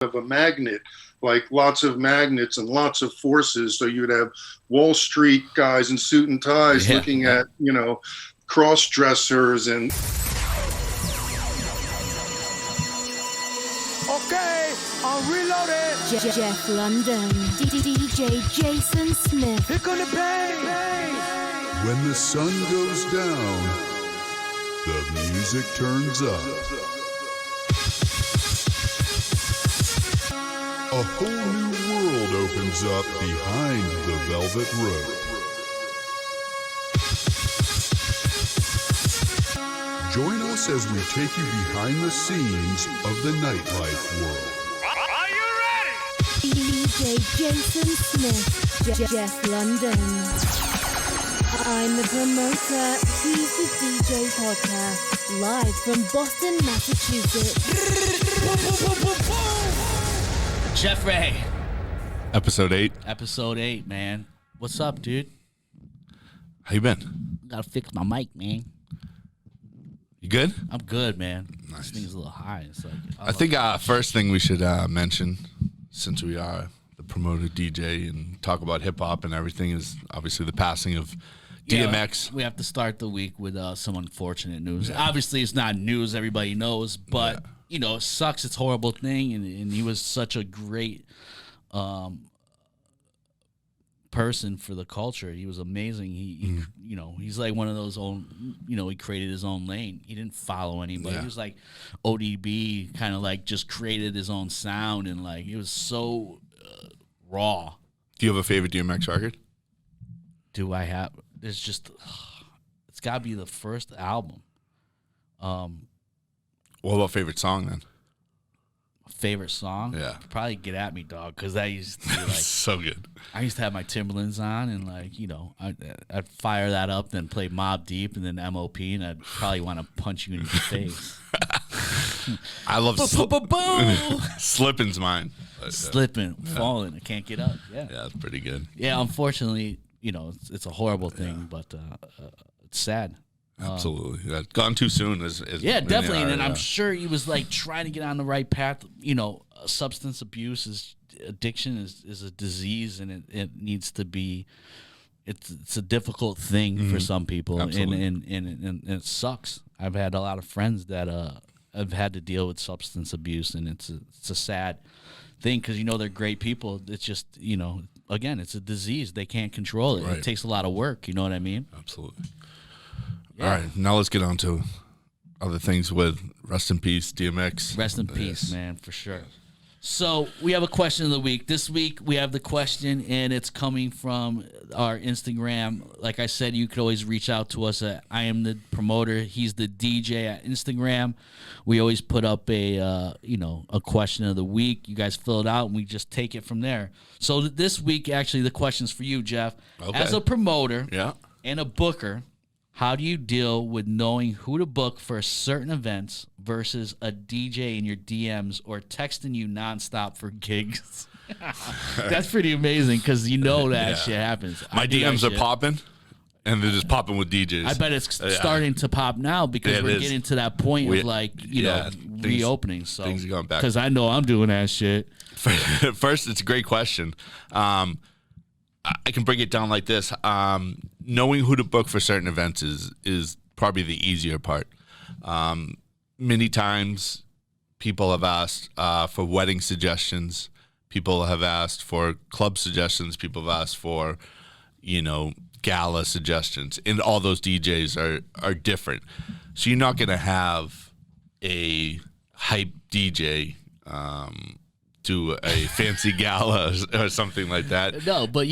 of a magnet, like lots of magnets and lots of forces. So you'd have Wall Street guys in suit and ties looking at, cross dressers and. Okay, I'm reloaded. Jeff London, DJ Jason Smith. Here come the bang. When the sun goes down, the music turns up. A whole new world opens up behind the velvet rope. Join us as we take you behind the scenes of the nightlife world. Are you ready? DJ Jason Smith, Jeff London. I'm the promoter, he's the DJ podcast, live from Boston, Massachusetts. Jeff Ray. Episode 8. Episode 8, man. What's up, dude? How you been? Gotta fix my mic, man. You good? I'm good, man. Nice. This thing's a little high. It's like I think first thing we should mention, since we are the promoted DJ and talk about hip-hop and everything, is obviously the passing of DMX. We have to start the week with some unfortunate news. Yeah. Obviously, it's not news everybody knows, but, it sucks. It's a horrible thing, and he was such a great person for the culture. He was amazing. He he's like one of those own, he created his own lane. He didn't follow anybody. He was like ODB, kind of like just created his own sound, and like it was so raw. Do you have a favorite DMX record? Do I have? It's got to be the first album. What about favorite song then? Favorite song? Yeah. Probably Get At Me, Dog, because I used to be like... So good. I used to have my Timberlands on, and I'd fire that up, then play Mobb Deep, and then MOP, and I'd probably want to punch you in the face. I love Slippin's mine. Slipping, falling, I can't get up. Yeah, that's pretty good. Yeah, unfortunately, it's a horrible thing, but it's sad. Absolutely. Gone too soon. Definitely. And I'm sure he was like trying to get on the right path. Substance abuse addiction is a disease, and it needs to be, it's a difficult thing for some people. And it sucks. I've had a lot of friends that have had to deal with substance abuse, and it's a sad thing because, they're great people. It's just, again, it's a disease. They can't control it. Right. It takes a lot of work. You know what I mean? Absolutely. Yeah. All right, now let's get on to other things with rest in peace, DMX. Rest in peace, man, for sure. So we have a question of the week. This week we have the question, and it's coming from our Instagram. Like I said, you could always reach out to us at I am the promoter. He's the DJ at Instagram. We always put up a question of the week. You guys fill it out, and we just take it from there. So this week, actually, the question's for you, Jeff. Okay. As a promoter and a booker, how do you deal with knowing who to book for certain events versus a DJ in your DMs or texting you nonstop for gigs? That's pretty amazing because that shit happens. My DMs are popping, and they're just popping with DJs. I bet it's starting to pop now because we're getting to that point of reopening. So things are going back. Because I know I'm doing that shit. First, it's a great question. I can break it down like this. Knowing who to book for certain events is probably the easier part. Many times people have asked for wedding suggestions. People have asked for club suggestions. People have asked for, gala suggestions. And all those DJs are different. So you're not going to have a hype DJ do a fancy gala or something like that. No, but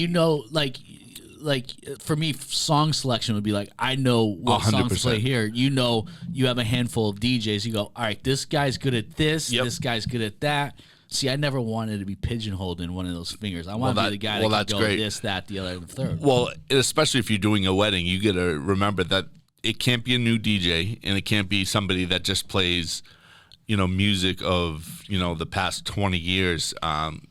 like for me, song selection would be like, I know what 100%. Songs to play here. You have a handful of DJs. You go, all right, this guy's good at this. Yep. This guy's good at that. See, I never wanted to be pigeonholed in one of those fingers. I want to be the guy that can go this, that, the other, and the third. Well, especially if you're doing a wedding, you got to remember that it can't be a new DJ, and it can't be somebody that just plays music of, the past 20 years.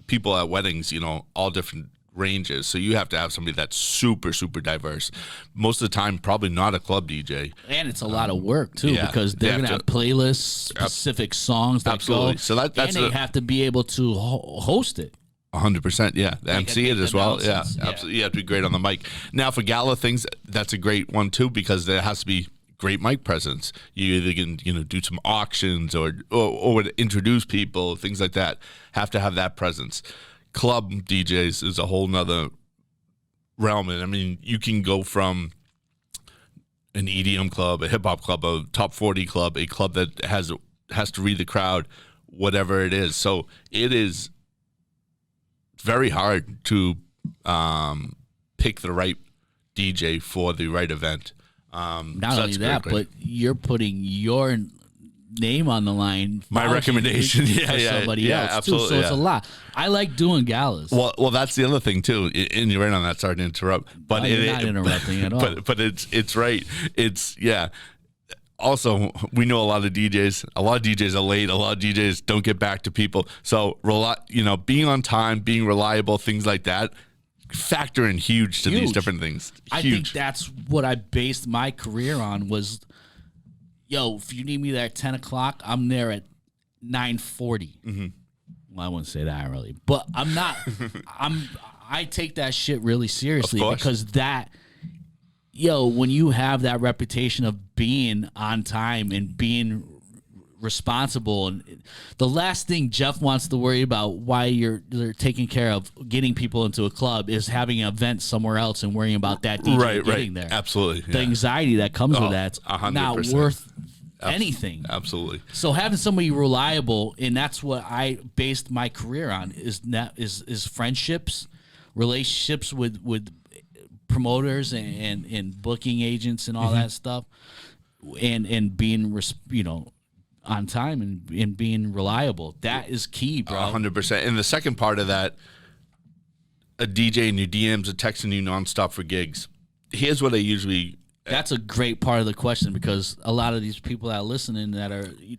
People at weddings, all different ranges. So you have to have somebody that's super, super diverse. Most of the time, probably not a club DJ. And it's a lot of work too, yeah, because they're going to have playlists, specific songs that absolutely. go. So that's and they have to be able to host it. 100%, yeah. The MC it as well, yeah, yeah. absolutely. You have to be great on the mic. Now for gala things, that's a great one too, because there has to be great mic presence. You either can do some auctions or introduce people, things like that. Have to have that presence. Club DJs is a whole nother realm, and I mean you can go from an EDM club, a hip hop club, a top 40 club, a club that has to read the crowd, whatever it is. So it is very hard to pick the right DJ for the right event. Not only that, but you're putting your name on the line. My recommendation, for somebody else absolutely, too. So it's a lot. I like doing galas. Well, that's the other thing too. And you're right on that. Sorry to interrupt, but you're not interrupting at all. But it's right. It's Also, we know a lot of DJs. A lot of DJs are late. A lot of DJs don't get back to people. So, being on time, being reliable, things like that, factor in huge to these different things. Huge. I think that's what I based my career on was, if you need me there at 10 o'clock, I'm there at 9:40. Mm-hmm. Well, I wouldn't say that really, but I'm not. I take that shit really seriously because that. When you have that reputation of being on time and being responsible, and the last thing Jeff wants to worry about while they're taking care of getting people into a club is having an event somewhere else and worrying about that DJ getting there. Absolutely. The anxiety that comes with that's 100%. Not worth anything. Absolutely. So having somebody reliable, and that's what I based my career on, is friendships, relationships with promoters and booking agents and all that stuff, and being on time and being reliable. That is key, bro. 100%. And the second part of that, a DJ in your DMs are texting you nonstop for gigs. Here's what I usually. That's a great part of the question, because a lot of these people that are listening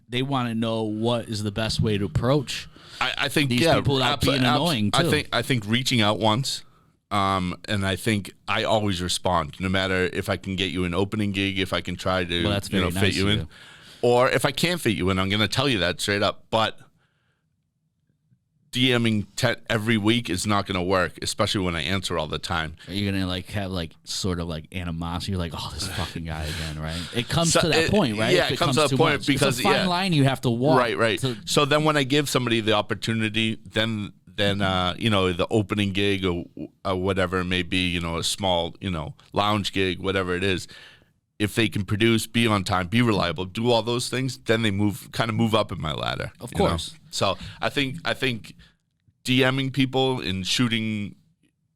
they want to know what is the best way to approach. I think these people without being annoying too. I think reaching out once. And I think I always respond, no matter if I can get you an opening gig, if I can try to fit you in, or if I can't fit you in, I'm going to tell you that straight up. But DMing every week is not going to work, especially when I answer all the time. Are you going to have sort of animosity? You're like, oh, this fucking guy again, right? It comes to that point, right? Yeah, it comes to that point because it's a fine line you have to walk. Right. So then when I give somebody the opportunity, then the opening gig or whatever it may be, a small, lounge gig, whatever it is, if they can produce, be on time, be reliable, do all those things, then they move up in my ladder. Of course. So I think DMing people and shooting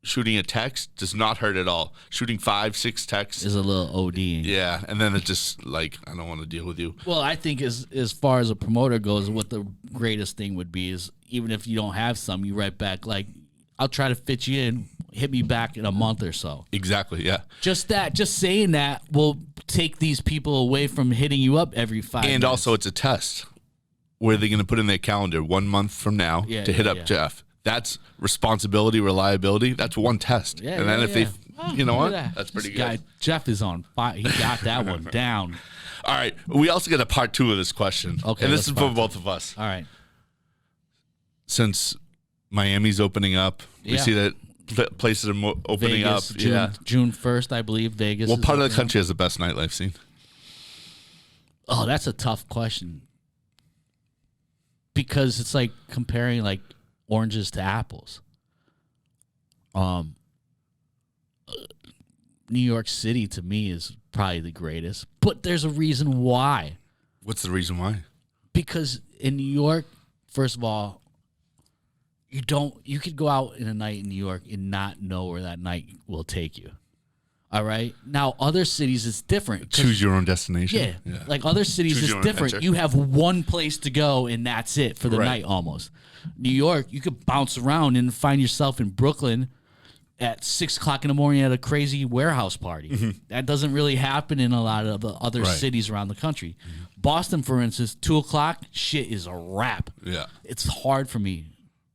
a text does not hurt at all. Shooting 5-6 texts is a little OD. Yeah, and then it's just I don't want to deal with you. Well, I think as far as a promoter goes, what the greatest thing would be is, even if you don't have some, you write back I'll try to fit you in. Hit me back in a month or so. Exactly. Yeah. Just saying that will take these people away from hitting you up every 5 minutes. And also, it's a test. Where they're going to put in their calendar 1 month from now to hit up Jeff. That's responsibility, reliability. That's one test. Yeah, and then if they, that's pretty good. Jeff is on fire. He got that one down. All right. We also get a part 2 of this question. Okay. And this is for both of us. All right. Since Miami's opening up, we see that places are opening Vegas, up. June 1st, I believe, Vegas. What part of the country has the best nightlife scene? Oh, that's a tough question. Because it's like comparing oranges to apples. New York City to me is probably the greatest, but there's a reason why. What's the reason why? Because in New York, first of all, you could go out in a night in New York and not know where that night will take you. All right. Now, other cities it's different. Choose your own destination. Yeah. Like other cities it's different. Adventure. You have one place to go and that's it for the night almost. New York, you could bounce around and find yourself in Brooklyn at 6 o'clock in the morning at a crazy warehouse party. Mm-hmm. That doesn't really happen in a lot of the other cities around the country. Mm-hmm. Boston, for instance, 2 o'clock, shit is a wrap. Yeah. It's hard for me.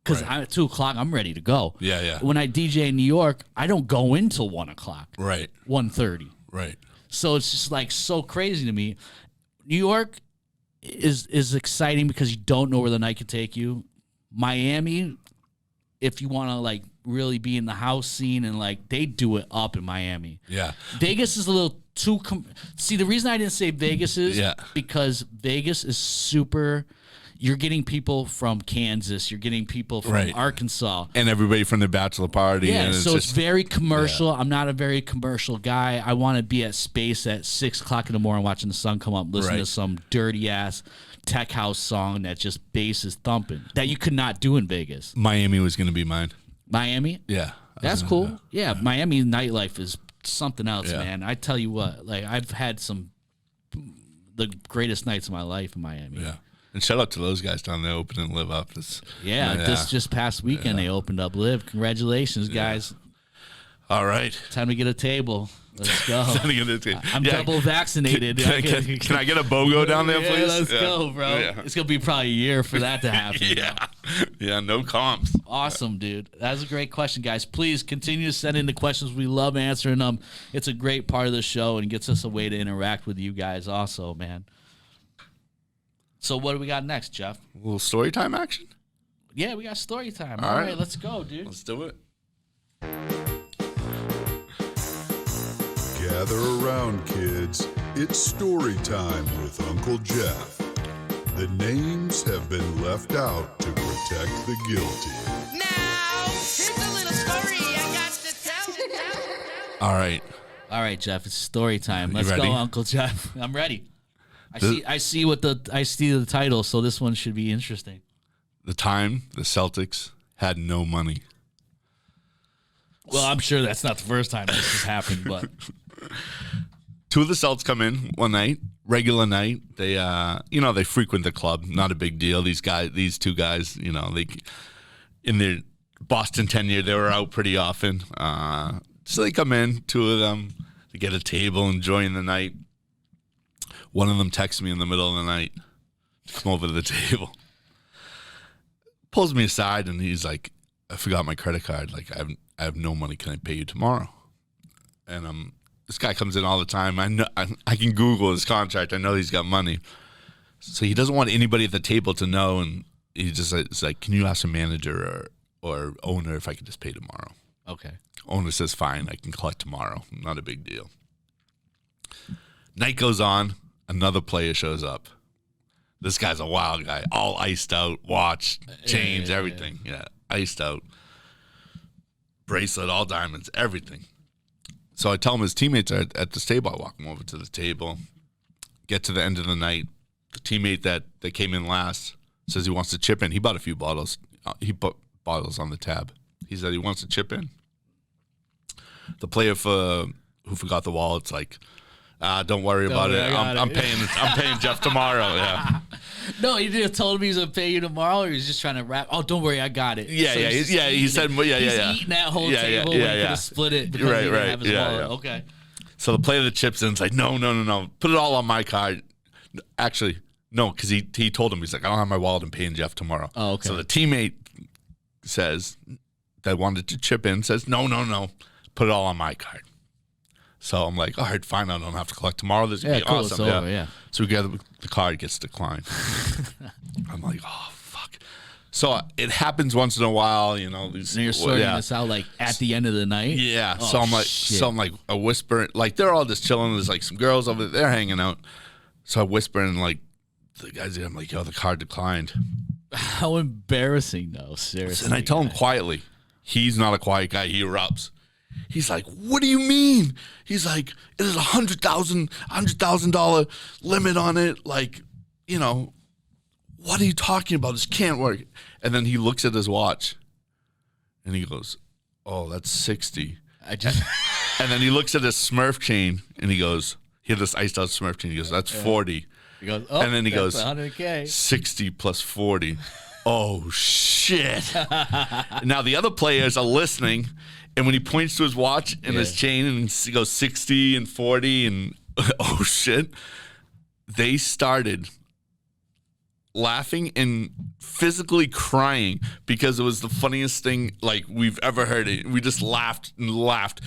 because Right. at 2 o'clock I'm ready to go. Yeah, yeah. When I DJ in New York, I don't go in till 1 o'clock. Right. 1:30. Right. So it's just like so crazy to me. New York is exciting because you don't know where the night could take you. Miami, if you want to like really be in the house scene and like they do it up in Miami. Yeah. Vegas is a little too. See, the reason I didn't say Vegas is because Vegas is super. You're getting people from Kansas. You're getting people from Right. Arkansas. And everybody from the bachelor party. Yeah, and so it's just, very commercial. I'm not a very commercial guy. I want to be at space at 6 o'clock in the morning watching the sun come up, listening to some dirty ass tech house song that just bass is thumping that you could not do in Vegas. Miami was going to be mine. Miami? Yeah. That's cool. Yeah, Miami nightlife is something else, Yeah. man. I tell you what, like I've had the greatest nights of my life in Miami. Yeah. And shout out to those guys down there opening Live Up. This just past weekend they opened up Live. Congratulations, guys. All right. Time to get a table. Let's go. I'm Yeah. double vaccinated. Can I get a BOGO down there, please? Let's go, bro. Yeah. It's going to be probably a year for that to happen. Yeah. Yeah, no comps. Awesome, dude. That's a great question, guys. Please continue to send in the questions. We love answering them. It's a great part of the show and gets us a way to interact with you guys also, man. So what do we got next, Jeff? A little story time action? Yeah, we got story time. All All right. right, let's go, dude. Let's do it. Gather around, kids. It's story time with Uncle Jeff. The names have been left out to protect the guilty. Now, here's a little story I got to tell. All right. All right, Jeff. It's story time. Let's ready? go, Uncle Jeff. I'm ready. I see the title, so this one should be interesting. The time the Celtics had no money. Well, I'm sure that's not the first time this has happened, but Two of the Celts come in one night, regular night. They, they frequent the club. Not a big deal. These two guys, they in their Boston tenure, they were out pretty often. So they come in, two of them, to get a table, enjoying the night. One of them texts me in the middle of the night to come over to the table. Pulls me aside and he's like, I forgot my credit card. Like, I have no money. Can I pay you tomorrow? And this guy comes in all the time. I know I can Google his contract. I know he's got money. So he doesn't want anybody at the table to know. And he just it's like, can you ask the manager or owner if I could just pay tomorrow? okay. Owner says, fine, I can collect tomorrow. Not a big deal. Night goes on. Another player shows up. This guy's a wild guy, all iced out, watch, chains, everything. Yeah, iced out. Bracelet, all diamonds, everything. So I tell him his teammates are at this table. I walk him over to the table, get to the end of the night. The teammate that came in last says he wants to chip in. He bought a few bottles. He put bottles on the tab. He said he wants to chip in. The player who forgot the wallet's like, don't worry about it. I'm paying Jeff tomorrow. Yeah. No, he just told me he's gonna pay you tomorrow, or he's just trying to wrap. Oh, don't worry, I got it. Yeah, So yeah, he's yeah. He said, he's eating that whole table when he could have split it because he didn't have his wallet. Okay. So the player that chips in is like, no. Put it all on my card. Actually, no, because he told him, he's like, I don't have my wallet. I'm paying Jeff tomorrow. Oh, okay. So the teammate says that wanted to chip in says, no. Put it all on my card. So I'm like, all right, fine. I don't have to collect tomorrow. This is going to be cool. awesome. It's over, yeah. So we get the card gets declined. I'm like, oh, fuck. So it happens once in a while, These, And you're sorting this out like at the end of the night. Yeah. Oh, So I'm like a whisper, like they're all just chilling. There's like some girls over there hanging out. So I whisper and like the guys, I'm like, yo, the card declined. How embarrassing, though. Seriously. And I tell him quietly. He's not a quiet guy. He erupts. He's like, what do you mean? He's like, it is $100,000 limit on it. Like, what are you talking about? This can't work. And then he looks at his watch and he goes, oh, that's 60. And then he looks at his Smurf chain and he goes, he had this iced out Smurf chain. He goes, that's 40. He goes, and then he goes, $100K. 60 plus 40. Oh, shit. Now the other players are listening. And when he points to his watch and his chain and he goes 60 and 40 and oh, shit. They started laughing and physically crying because it was the funniest thing like we've ever heard it. We just laughed and laughed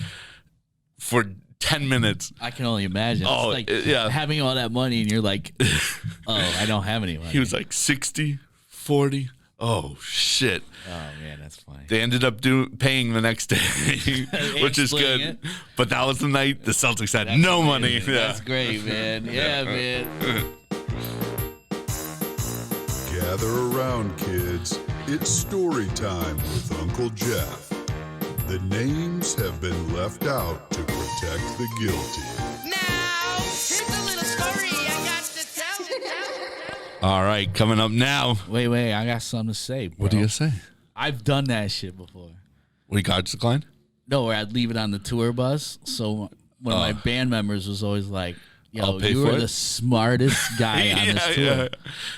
for 10 minutes. I can only imagine. Oh, it's like having all that money and you're like, oh, I don't have any money. He was like 60, 40. Oh, shit. Oh, man, that's funny. They ended up paying the next day, which is good. It. But that was the night the Celtics had no money. Yeah. That's great, man. Yeah, man. Gather around, kids. It's story time with Uncle Jeff. The names have been left out to protect the guilty. Now, here's a little story I got to tell. All right, coming up now. Wait, I got something to say, bro. What do you say? I've done that shit before. We cards declined? No, where I'd leave it on the tour bus. So one of my band members was always like, yo, pay you for were it? the smartest guy on this tour. Yeah.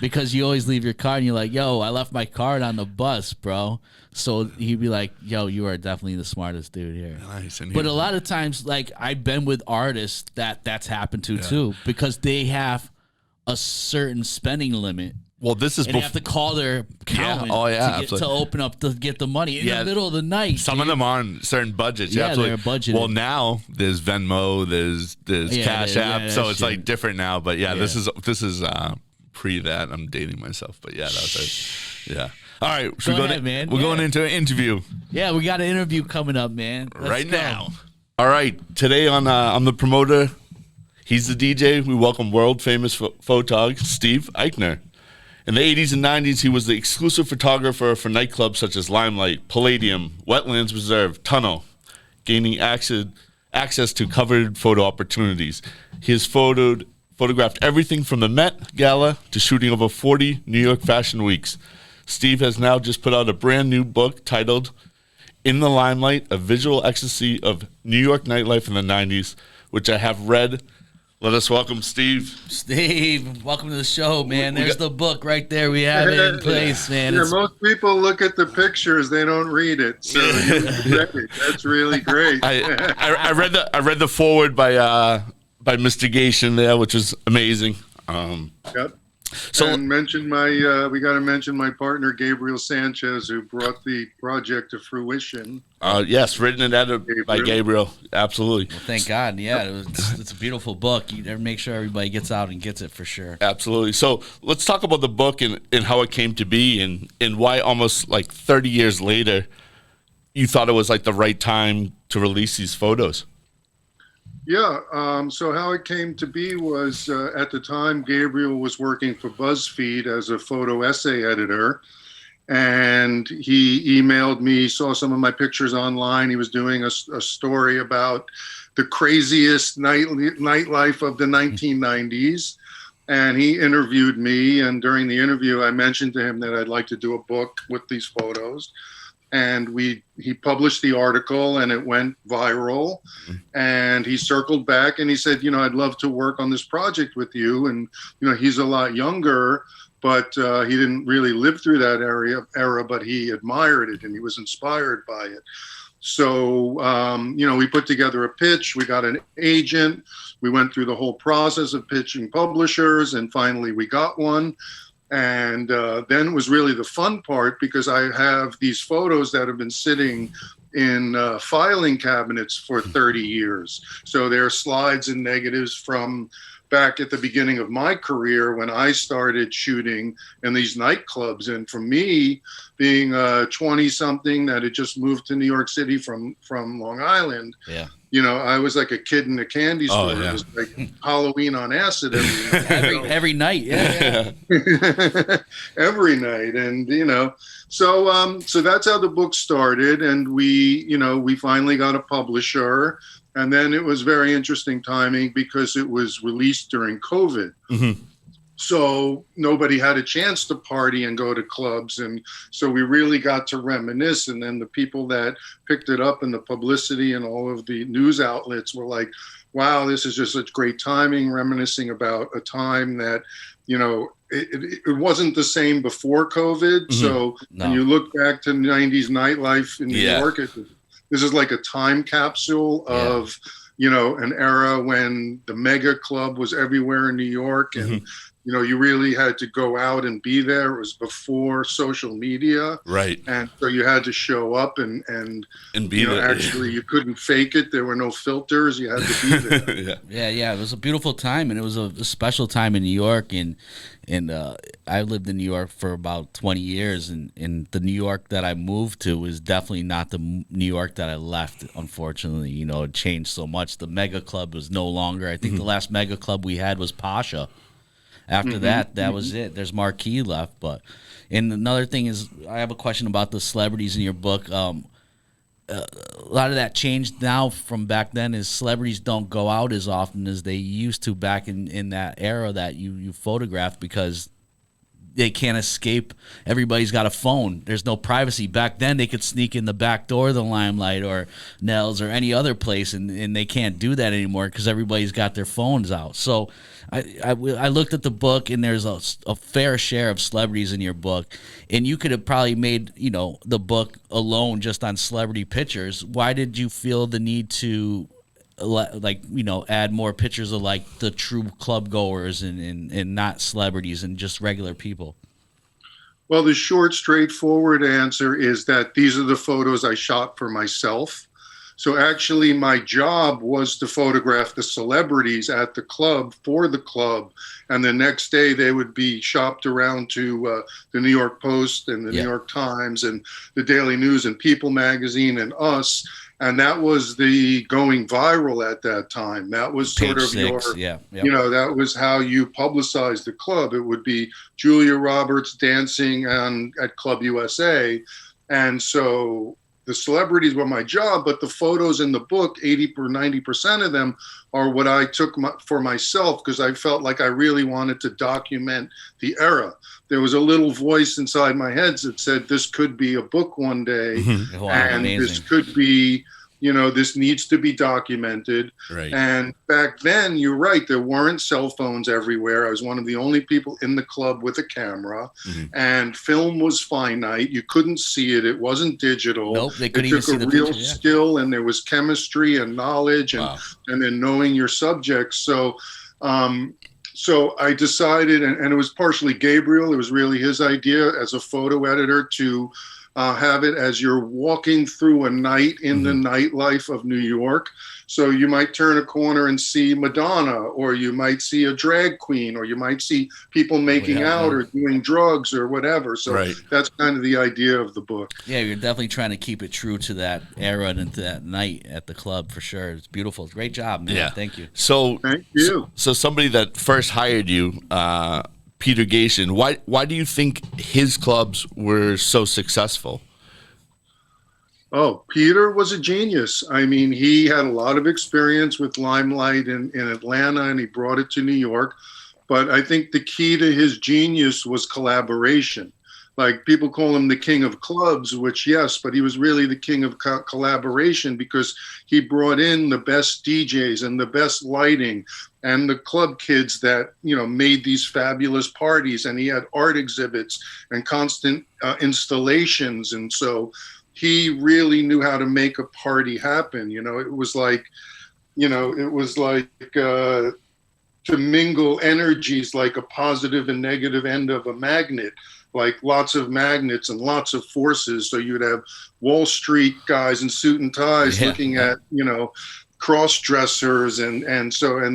Because you always leave your card and you're like, yo, I left my card on the bus, bro. So he'd be like, yo, you are definitely the smartest dude here. Nice. And But a lot of times, like, I've been with artists that's happened to too, because they have a certain spending limit. Well, this is And they have to call their accountant to open up to get the money in the middle of the night. Some of them are on certain budgets. Yeah, absolutely. they're budgeted. Well, now there's Venmo, there's Cash App, so it's like different now. But this is pre that. I'm dating myself, but that was it. Yeah. All right, Go ahead, man. We're going into an interview. Yeah, we got an interview coming up, man. Let's go. Now. All right, today on the promoter, he's the DJ. We welcome world famous photog Steve Eichner. In the 80s and 90s, he was the exclusive photographer for nightclubs such as Limelight, Palladium, Wetlands Reserve, Tunnel, gaining access to covered photo opportunities. He has photographed everything from the Met Gala to shooting over 40 New York Fashion Weeks. Steve has now just put out a brand new book titled In the Limelight, A Visual Ecstasy of New York Nightlife in the 90s, which I have read. Let us welcome Steve. Steve, welcome to the show, man. There's the book right there. We have it in place, man. Yeah, most people look at the pictures; they don't read it. So that's really great. I read the foreword by Mistigation there, which was amazing. Yep. So and mention we got to mention my partner Gabriel Sanchez, who brought the project to fruition. Yes, written and edited by Gabriel. Absolutely. Well, thank God. Yeah, it's a beautiful book. You never make sure everybody gets out and gets it for sure. Absolutely. So let's talk about the book and how it came to be and why almost like 30 years later you thought it was like the right time to release these photos. Yeah, so how it came to be was at the time Gabriel was working for BuzzFeed as a photo essay editor, and he emailed me, saw some of my pictures online. He was doing a story about the craziest nightlife of the 1990s, and he interviewed me, and during the interview I mentioned to him that I'd like to do a book with these photos. And he published the article and it went viral, and he circled back and he said, I'd love to work on this project with you. And, he's a lot younger, but he didn't really live through that era, but he admired it and he was inspired by it. So, we put together a pitch, we got an agent, we went through the whole process of pitching publishers, and finally we got one. And then it was really the fun part, because I have these photos that have been sitting in filing cabinets for 30 years. So they're slides and negatives from back at the beginning of my career when I started shooting in these nightclubs. And for me, being 20-something that had just moved to New York City from Long Island, I was like a kid in a candy store. Oh, yeah. It was like Halloween on acid every night. Yeah. Every night. And, so that's how the book started. And we finally got a publisher. And then it was very interesting timing because it was released during COVID. Mm-hmm. So nobody had a chance to party and go to clubs. And so we really got to reminisce. And then the people that picked it up and the publicity and all of the news outlets were like, wow, this is just such great timing, reminiscing about a time that, it wasn't the same before COVID. Mm-hmm. So when you look back to 90s nightlife in New York, this is like a time capsule of, an era when the mega club was everywhere in New York, and You know, you really had to go out and be there. It was before social media. Right. And so you had to show up and be you know, there. actually you couldn't fake it. There were no filters. You had to be there. Yeah. It was a beautiful time, and it was a special time in New York. And I lived in New York for about 20 years, and the New York that I moved to was definitely not the New York that I left. Unfortunately, you know, it changed so much. The mega club was no longer. I think the last mega club we had was Pasha. After that was it. There's Marquee left, and another thing is, I have a question about the celebrities in your book. A lot of that changed now from back then. Is celebrities don't go out as often as they used to back in that era that you photographed, because they can't escape. Everybody's got a phone. There's no privacy. Back then, they could sneak in the back door of the Limelight or Nell's or any other place, and they can't do that anymore because everybody's got their phones out. So I looked at the book, and there's a fair share of celebrities in your book, and you could have probably made, you know, the book alone just on celebrity pictures. Why did you feel the need to, like, you know, add more pictures of like the true club goers and not celebrities and just regular people? Well, the short, straightforward answer is that these are the photos I shot for myself. So actually my job was to photograph the celebrities at the club for the club. And the next day they would be shopped around to the New York Post and the New York Times and the Daily News and People Magazine and Us. And that was the going viral at that time. That was sort of you know, that was how you publicized the club. It would be Julia Roberts dancing at Club USA. And so the celebrities were my job, but the photos in the book, 80 or 90% of them are what I took for myself, because I felt like I really wanted to document the era. There was a little voice inside my head that said, this could be a book one day, Wow, and amazing. this could be, you know, this needs to be documented. Right. And back then, you're right, there weren't cell phones everywhere. I was one of the only people in the club with a camera, and film was finite. You couldn't see it. It wasn't digital. Nope, they It couldn't even took see a the real picture, yeah. skill, and there was chemistry and knowledge and then knowing your subjects. So so I decided, and it was partially Gabriel, it was really his idea as a photo editor to have it as you're walking through a night in the nightlife of New York. So you might turn a corner and see Madonna, or you might see a drag queen, or you might see people making out or doing drugs or whatever. So that's kind of the idea of the book. Yeah, you're definitely trying to keep it true to that era and to that night at the club, for sure. It's beautiful. Great job, man. Yeah. Thank you. So, Thank you. So somebody that first hired you, Peter Gayson, why do you think his clubs were so successful? Oh, Peter was a genius. I mean, he had a lot of experience with Limelight in Atlanta, and he brought it to New York. But I think the key to his genius was collaboration. Like, people call him the king of clubs, which, yes, but he was really the king of collaboration, because he brought in the best DJs and the best lighting and the club kids that, you know, made these fabulous parties. And he had art exhibits and constant installations. And so he really knew how to make a party happen. You know, it was like to mingle energies like a positive and negative end of a magnet, like lots of magnets and lots of forces. So you'd have Wall Street guys in suit and ties looking at, you know, cross dressers and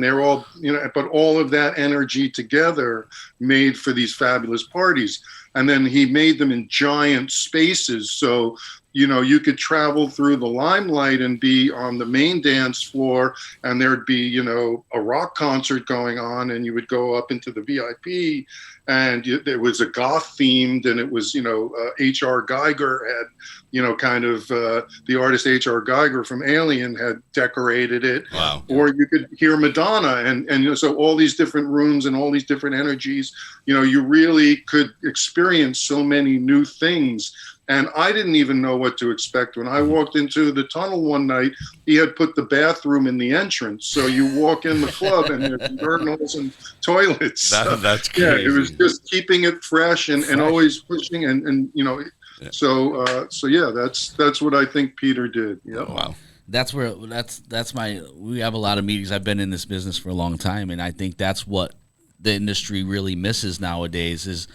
they're all, you know, but all of that energy together made for these fabulous parties. And then he made them in giant spaces. So, you know, you could travel through the Limelight and be on the main dance floor, and there'd be, you know, a rock concert going on, and you would go up into the VIP, and there was a goth themed, and it was, you know, H.R. Geiger had, you know, kind of the artist H.R. Geiger from Alien had decorated it. Wow. Or you could hear Madonna, and you know, so all these different rooms and all these different energies, you know, you really could experience so many new things. And I didn't even know what to expect. When I walked into the tunnel one night, he had put the bathroom in the entrance. So you walk in the club and there's urinals and toilets. That's crazy. Yeah, it was just keeping it fresh and always pushing and you know. Yeah. So yeah, that's what I think Peter did. Yeah. Oh, wow. That's where we have a lot of meetings. I've been in this business for a long time, and I think that's what the industry really misses nowadays is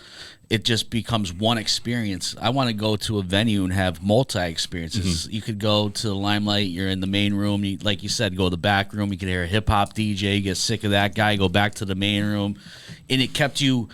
it just becomes one experience. I want to go to a venue and have multi-experiences. You could go to the Limelight, you're in the main room, like you said, go to the back room, you could hear a hip-hop DJ, you get sick of that guy, go back to the main room, and it kept you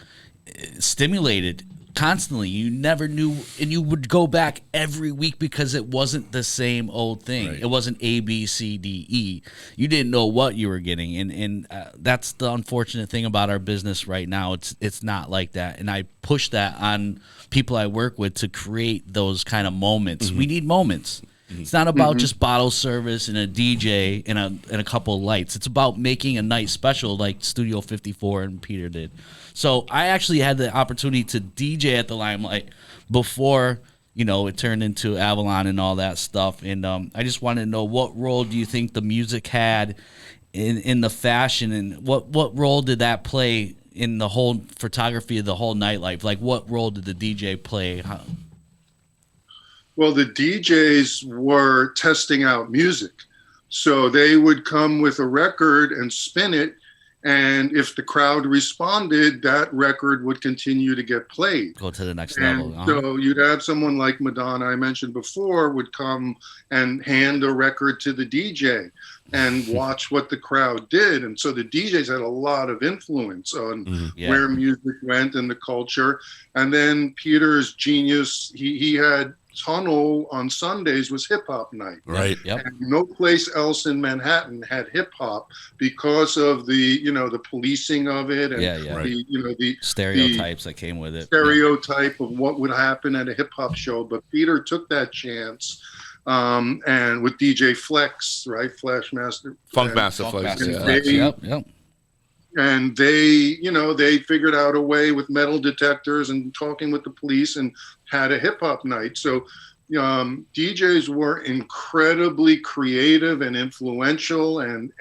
stimulated constantly. You never knew, and you would go back every week because it wasn't the same old thing. It wasn't A, B, C, D, E. You didn't know what you were getting, and that's the unfortunate thing about our business right now. It's not like that, and I push that on people I work with to create those kind of moments. We need moments. It's not about just bottle service and a DJ and a couple of lights. It's about making a night special like Studio 54 and Peter did. So I actually had the opportunity to DJ at the Limelight before, it turned into Avalon and all that stuff. And I just wanted to know, what role do you think the music had in the fashion, and what role did that play in the whole photography of the whole nightlife? Like, what role did the DJ play? Well, the DJs were testing out music. So they would come with a record and spin it. And if the crowd responded, that record would continue to get played. Go to the next and level. So you'd have someone like Madonna, I mentioned before, would come and hand a record to the DJ and watch what the crowd did. And so the DJs had a lot of influence on where music went and the culture. And then Peter's genius, he had Tunnel on Sundays was hip hop night. Right. Yep. And no place else in Manhattan had hip hop because of the, the policing of it and the stereotypes that came with it. Stereotype of what would happen at a hip hop show. But Peter took that chance. And with DJ Flex, right? Funkmaster Flex. Yep. And they figured out a way with metal detectors and talking with the police and had a hip hop night. So DJs were incredibly creative and influential and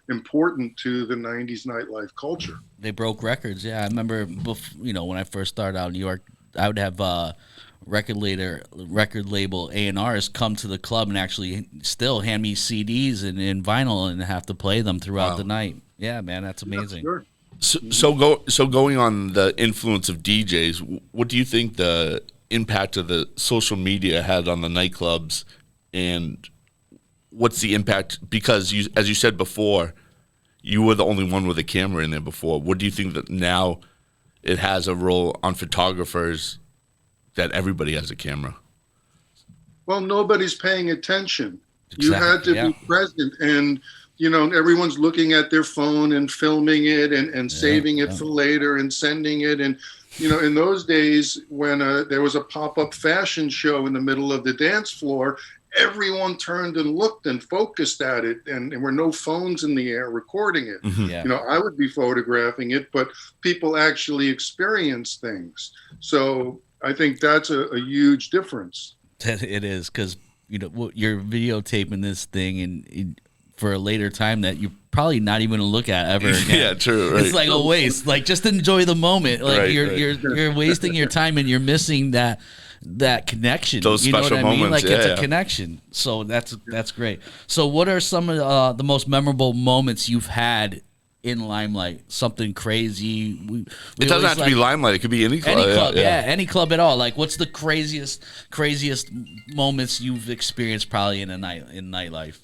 important to the 90s nightlife culture. They broke records. Yeah, I remember, when I first started out in New York, I would have record label A&Rs come to the club and actually still hand me CDs and vinyl and have to play them throughout the night. Yeah, man, that's amazing. Sure. So going on the influence of DJs, what do you think the impact of the social media had on the nightclubs, and what's the impact? Because as you said before, you were the only one with a camera in there before. What do you think that now it has a role on photographers that everybody has a camera? Well, nobody's paying attention. Exactly. You had to be present, and everyone's looking at their phone and filming it and saving it for later and sending it. And, in those days when there was a pop-up fashion show in the middle of the dance floor, everyone turned and looked and focused at it, and there were no phones in the air recording it. I would be photographing it, but people actually experience things. So I think that's a huge difference. It is, because, you're videotaping this thing and for a later time that you're probably not even gonna look at ever again. Yeah, true. Right. It's like a waste. Like, just enjoy the moment. Like, you're wasting your time and you're missing that connection. Those special moments. Like, it's a connection. So that's great. So what are some of the most memorable moments you've had in Limelight? Something crazy. It doesn't have to be Limelight. It could be any club. Any club, any club at all. Like, what's the craziest moments you've experienced probably in nightlife?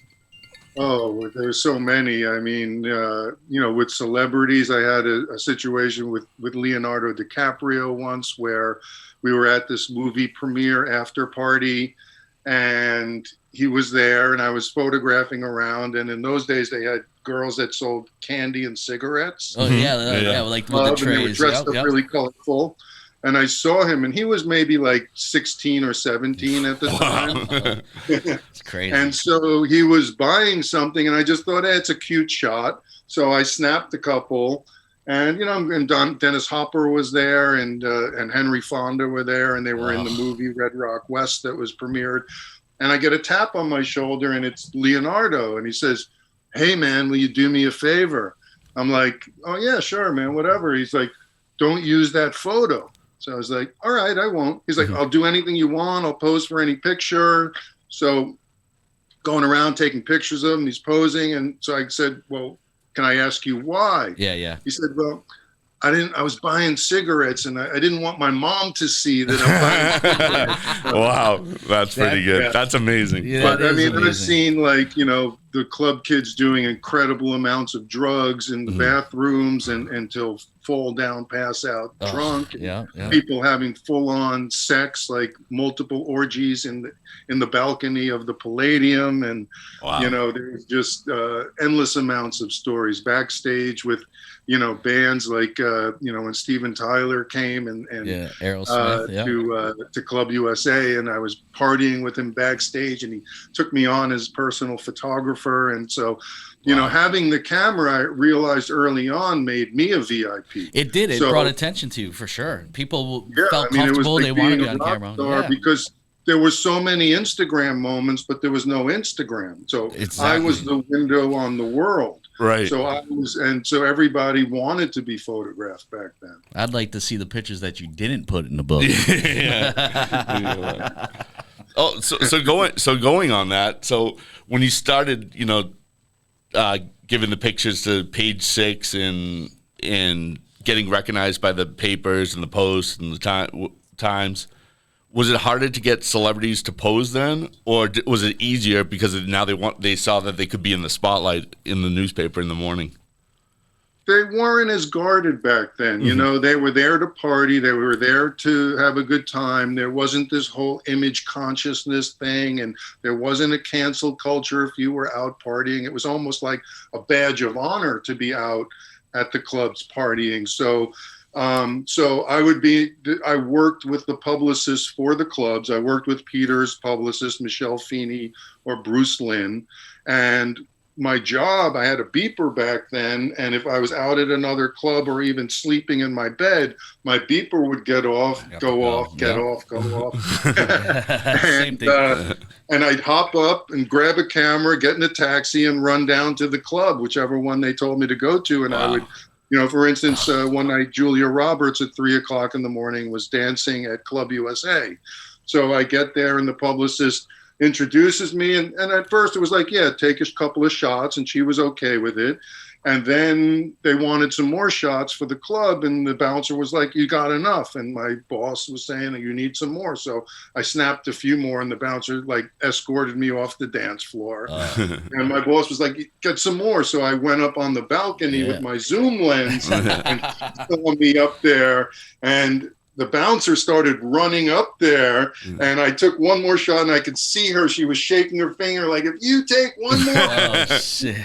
Oh, well, there's so many. I mean, with celebrities, I had a situation with Leonardo DiCaprio once where we were at this movie premiere after party, and he was there, and I was photographing around. And in those days, they had girls that sold candy and cigarettes. Oh, yeah, like with the trays. And they were dressed up really colorful. And I saw him, and he was maybe like 16 or 17 at the time. It's crazy. And so he was buying something, and I just thought, it's a cute shot. So I snapped a couple, and and Dennis Hopper was there, and Henry Fonda were there, and they were in the movie Red Rock West that was premiered. And I get a tap on my shoulder, and it's Leonardo, and he says, "Hey man, will you do me a favor?" I'm like, "Oh yeah, sure, man, whatever." He's like, "Don't use that photo." So I was like, all right, I won't. He's like, I'll do anything you want. I'll pose for any picture. So going around taking pictures of him, he's posing. And so I said, well, can I ask you why? Yeah. He said, well, I was buying cigarettes, and I didn't want my mom to see that I'm buying cigarettes. Wow, that's pretty good. yeah. That's amazing. Yeah, But that I is mean, I've amazing. seen, like, the club kids doing incredible amounts of drugs in the bathrooms and until fall down, pass out drunk. And Yeah, yeah. people having full on sex, like multiple orgies in the balcony of the Palladium. And, Wow. there's just endless amounts of stories backstage with, bands like, when Steven Tyler came and Yeah, Aerosmith. Yeah. to Club USA, and I was partying with him backstage, and he took me on as personal photographer. And so, having the camera, I realized early on, made me a VIP. It did. It So- brought attention to you for sure. People felt it was comfortable. like They wanted to being be a on rock camera. star Yeah. because there were so many Instagram moments, but there was no Instagram. So I was Exactly. the window on the world. Right. So everybody wanted to be photographed back then. I'd like to see the pictures that you didn't put in the book. Oh, so going on that. So when you started, giving the pictures to Page Six and getting recognized by the papers and the Post and the Times, was it harder to get celebrities to pose then, or was it easier because now they saw that they could be in the spotlight in the newspaper in the morning? They weren't as guarded back then. They were there to party. They were there to have a good time. There wasn't this whole image consciousness thing, and there wasn't a cancel culture if you were out partying. It was almost like a badge of honor to be out at the clubs partying. So I worked with the publicists for the clubs. I worked with Peter's publicist, Michelle Feeney or Bruce Lynn. And my job, I had a beeper back then. And if I was out at another club or even sleeping in my bed, my beeper would get off, go off, get off, go off. Same thing. And I'd hop up and grab a camera, get in a taxi and run down to the club, whichever one they told me to go to. And I would, for instance, one night, Julia Roberts at 3:00 in the morning was dancing at Club USA. So I get there and the publicist introduces me. And at first it was like, yeah, take a couple of shots. And she was okay with it. And then they wanted some more shots for the club. And the bouncer was like, you got enough. And my boss was saying that you need some more. So I snapped a few more and the bouncer escorted me off the dance floor. And my boss was like, get some more. So I went up on the balcony with my zoom lens and saw me up there. And the bouncer started running up there, and I took one more shot, and I could see her. She was shaking her finger like, if you take one more, Oh, shit.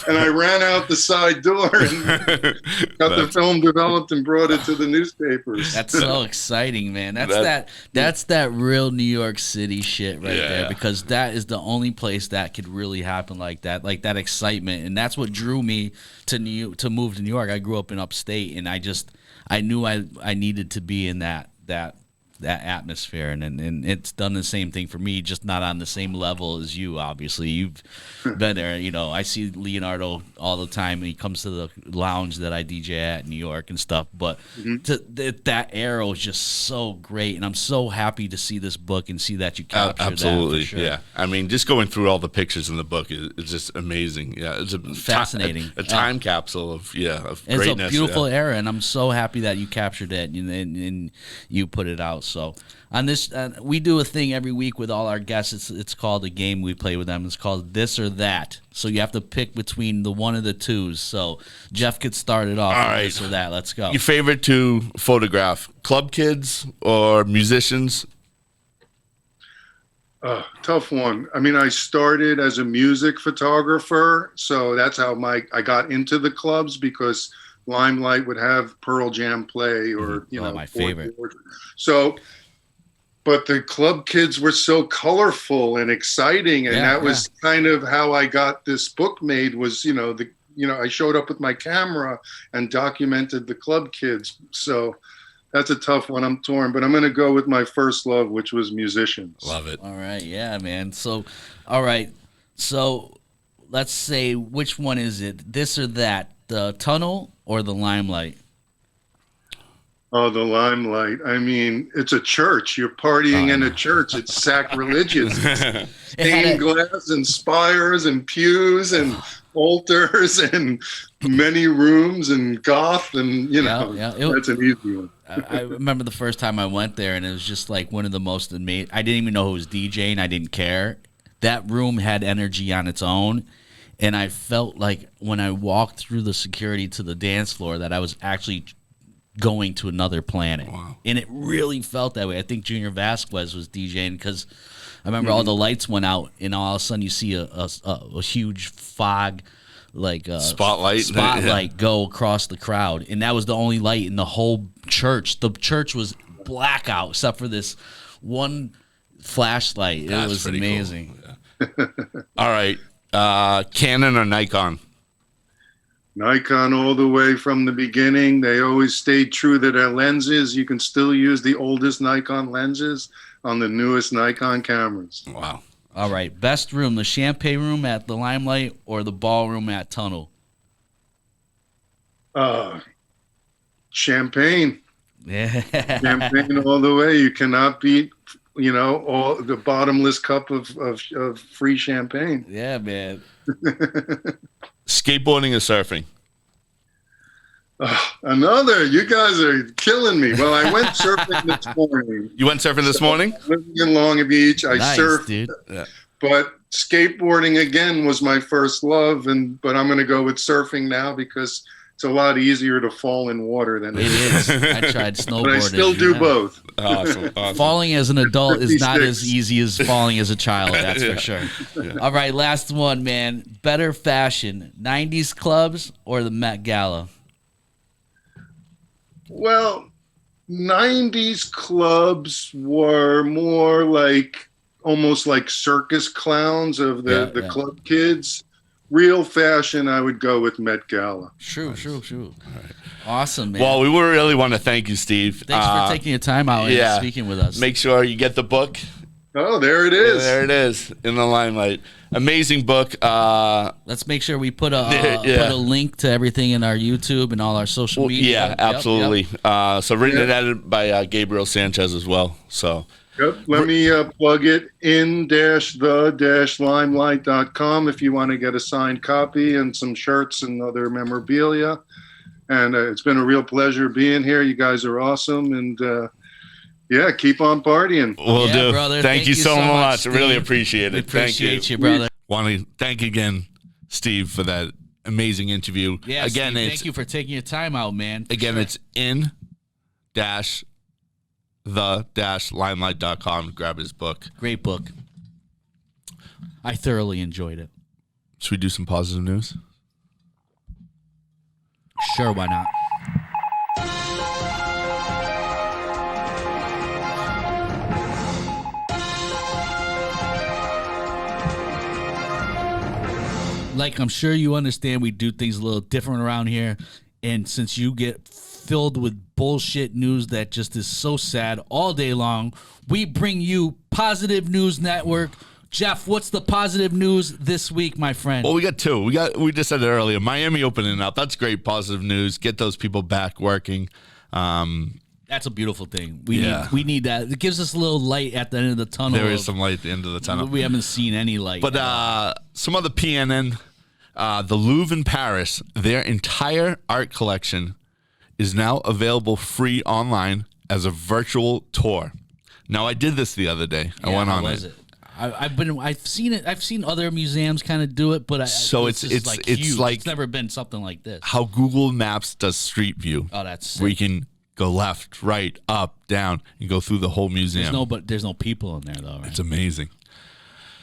and I ran out the side door and got the film developed and brought it to the newspapers. That's so exciting, man. That's that real New York City shit right there, because that is the only place that could really happen like that excitement, and that's what drew me to move to New York. I grew up in upstate, and I knew I needed to be in that atmosphere, and it's done the same thing for me, just not on the same level as you. Obviously, you've been there. I see Leonardo all the time, and he comes to the lounge that I DJ at in New York and stuff. But that era is just so great, and I'm so happy to see this book and see that you captured Absolutely, that. For sure. yeah. I mean, just going through all the pictures in the book is just amazing. Yeah, it's Fascinating. A time capsule of It's greatness. a beautiful era, and I'm so happy that you captured it and you put it out. So on this, we do a thing every week with all our guests. It's called a game we play with them. It's called This or That. So you have to pick between the one of the twos. So Jeff could start it off All with right. This or That. Let's go. Your favorite to photograph: club kids or musicians? Tough one. I mean, I started as a music photographer, so that's how I got into the clubs, because Limelight would have Pearl Jam play or, my favorite. So, but the club kids were so colorful and exciting. And that was kind of how I got this book made was, I showed up with my camera and documented the club kids. So that's a tough one. I'm torn, but I'm going to go with my first love, which was musicians. Love it. All right. Yeah, man. So, all right. So let's say, which one is it? This or that? The Tunnel or the Limelight? Oh, the Limelight. I mean, it's a church. You're partying in a church. It's sacrilegious. Stained glass and spires and pews and altars and many rooms and goth, and that's an easy one. I remember the first time I went there, and it was just like one of the most amazing. I didn't even know who was DJing. I didn't care. That room had energy on its own, and I felt like when I walked through the security to the dance floor that I was actually going to another planet. Wow. And it really felt that way. I think Junior Vasquez was DJing because I remember all the lights went out, and all of a sudden you see a huge fog, like spotlight go across the crowd, and that was the only light in the whole church. The church was blackout except for this one flashlight. It was amazing. Cool. Yeah. All right, Canon or Nikon? Nikon all the way from the beginning. They always stayed true to their lenses. You can still use the oldest Nikon lenses on the newest Nikon cameras. Wow. All right, best room, the champagne room at the Limelight or the ballroom at Tunnel? Champagne. Yeah. Champagne all the way. You cannot beat, all the bottomless cup of free champagne. Yeah, man. Skateboarding or surfing? Another. You guys are killing me. Well, I went surfing this morning. You went surfing this morning? Living in Long Beach, I Nice, surfed. dude. Yeah. But skateboarding again was my first love, but I'm going to go with surfing now because it's a lot easier to fall in water than It is. I tried snowboarding. But I still do both. Awesome. Falling as an adult is not 56. as easy as falling as a child, that's for sure. Yeah. All right, last one, man. Better fashion, 90s clubs or the Met Gala? Well, 90s clubs were more like almost like circus clowns of the club kids. Real fashion, I would go with Met Gala. True. Right. Awesome, man. Well, we really want to thank you, Steve. Thanks for taking your time out and speaking with us. Make sure you get the book. Oh, there it is. There it is in the Limelight. Amazing book. Let's make sure we put a link to everything in our YouTube and all our social media. Yeah, Yep, absolutely. So written and edited by Gabriel Sanchez as well. So. Yep. Let me plug it in-the-limelight.com if you want to get a signed copy and some shirts and other memorabilia. And it's been a real pleasure being here. You guys are awesome. And keep on partying. Will do. Brother. Thank you so much. Steve. Really appreciate it. We appreciate Thank you, brother. Want to thank again, Steve, for that amazing interview. Yeah, again, Steve, thank you for taking your time out, man. It's in-the-limelight.com. Grab his book. Great book. I thoroughly enjoyed it. Should we do some positive news? Sure, why not? Like, I'm sure you understand, we do things a little different around here. And since you get filled with bullshit news that just is so sad all day long, we bring you Positive News Network. Jeff, what's the positive news this week, my friend? Well, we got two. We just said it earlier. Miami opening up. That's great positive news. Get those people back working. That's a beautiful thing. We need that. It gives us a little light at the end of the tunnel. There is some light at the end of the tunnel. We haven't seen any light. But some other PNN, the Louvre in Paris, their entire art collection is now available free online as a virtual tour. Now, I did this the other day. I went on it. I've seen it. I've seen other museums kind of do it, but it's like huge. like It's never been something like this. how Google Maps does Street View. Oh, that's sick. where you can go left, right, up, down, and go through the whole museum. There's no people in there though. Right? It's amazing.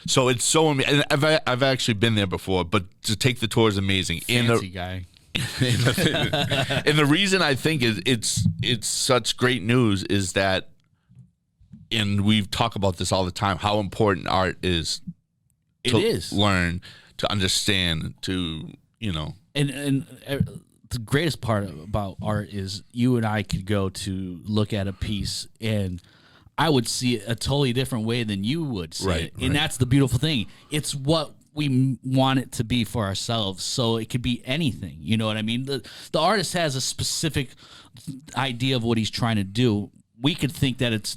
So it's so amazing. I've actually been there before, but to take the tour is amazing. Fancy guy. And the reason I think it's such great news is that, and we've talked about this all the time, how important art is to learn, to understand, to, And the greatest part about art is you and I could go to look at a piece and I would see it a totally different way than you would see it. And that's the beautiful thing. It's what we want it to be for ourselves. So it could be anything. You know what I mean? The artist has a specific idea of what he's trying to do. We could think that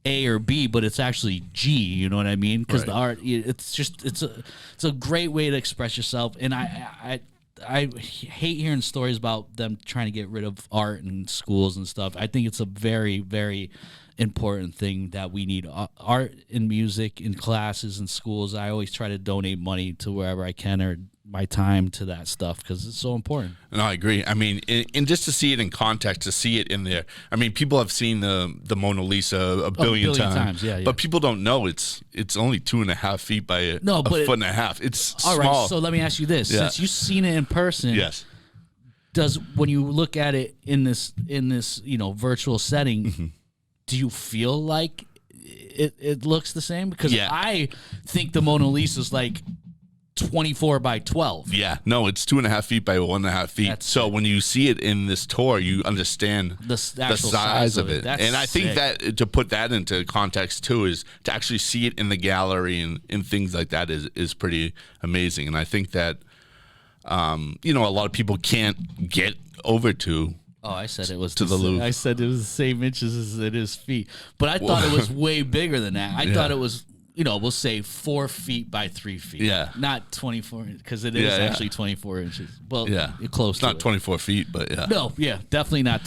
A or B, but it's actually G. You know what I mean? Because Right. the art, it's a great way to express yourself. And I hate hearing stories about them trying to get rid of art in schools and stuff. I think it's a very, very important thing that we need art and music in classes and schools. I always try to donate money to wherever I can or my time to that stuff because it's so important. No, I agree. I mean, and just to see it in context, to see it in there. I mean, people have seen the Mona Lisa a billion times. Yeah. But people don't know it's only 2.5 feet by a foot and a half. It's all small. right. So let me ask you this: Yeah. since you've seen it in person, Yes. does when you look at it in this virtual setting, Mm-hmm. do you feel like it looks the same? Because Yeah. I think the Mona Lisa is like 24 by 12. Yeah, no, it's 2.5 feet by 1.5 feet. That's so when you see it in this tour, you understand The actual size of it. That's And I think sick. that to put that into context too is to actually see it in the gallery and things like that is pretty amazing. And I think that a lot of people can't get over to. Oh, I said it was To the Louvre. I said it was the same inches as it is feet, but I thought it was way bigger than that. I thought it was, we'll say 4 feet by 3 feet. Yeah. Not 24 because it is Yeah, yeah. actually 24 inches. Well, Yeah, you're close. It's to not it. 24 feet, but yeah. No, yeah, definitely not.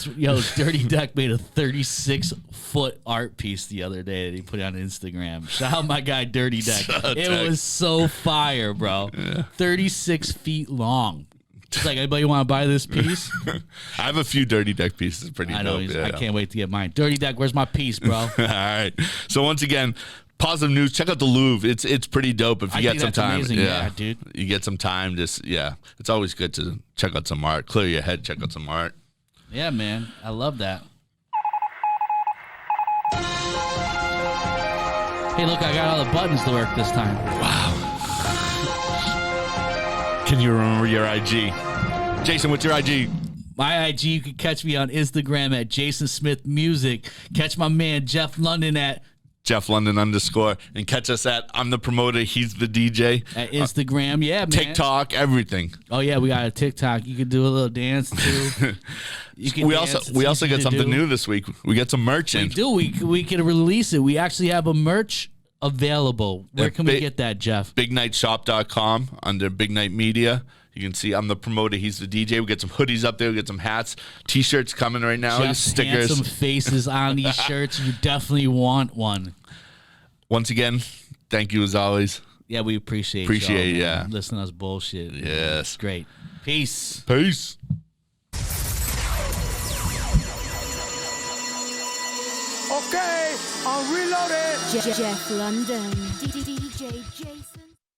Dirty Deck made a 36-foot art piece the other day that he put on Instagram. Shout out my guy Dirty Deck. It was so fire, bro. 36 feet long. It's like, anybody want to buy this piece? I have a few Dirty Deck pieces. Pretty I know. dope. I can't wait to get mine. Dirty Deck, where's my piece, bro? All right. So once again, positive news. Check out the Louvre. It's pretty dope if you I get think some that's time. amazing. Yeah, dude. You get some time. It's always good to check out some art. Clear your head. Check out some art. Yeah, man. I love that. Hey, look, I got all the buttons to work this time. Can you remember your IG? Jason, what's your IG? My IG, you can catch me on Instagram at Jason Smith Music. Catch my man Jeff London at Jeff London _ and catch us at I'm the promoter. He's the DJ. At Instagram. Yeah, man. TikTok, everything. Oh, yeah, we got a TikTok. You can do a little dance, too. You can We dance. also It's easy get to something do. new this week. We get some merch in. We can release it. We actually have a merch available. Where Yeah, can we get that, Jeff? BigNightShop.com under Big Night Media. You can see I'm the promoter. He's the DJ. We get some hoodies up there. We get some hats, T-shirts coming right now. Jeff's Stickers. handsome faces on these shirts. You definitely want one. Once again, thank you as always. Yeah, we appreciate Appreciate y'all, it, man. yeah. Listen to us bullshit. Yes. It's great. Peace. Peace. Okay, I'm reloaded. Jeff London, DJ Jason.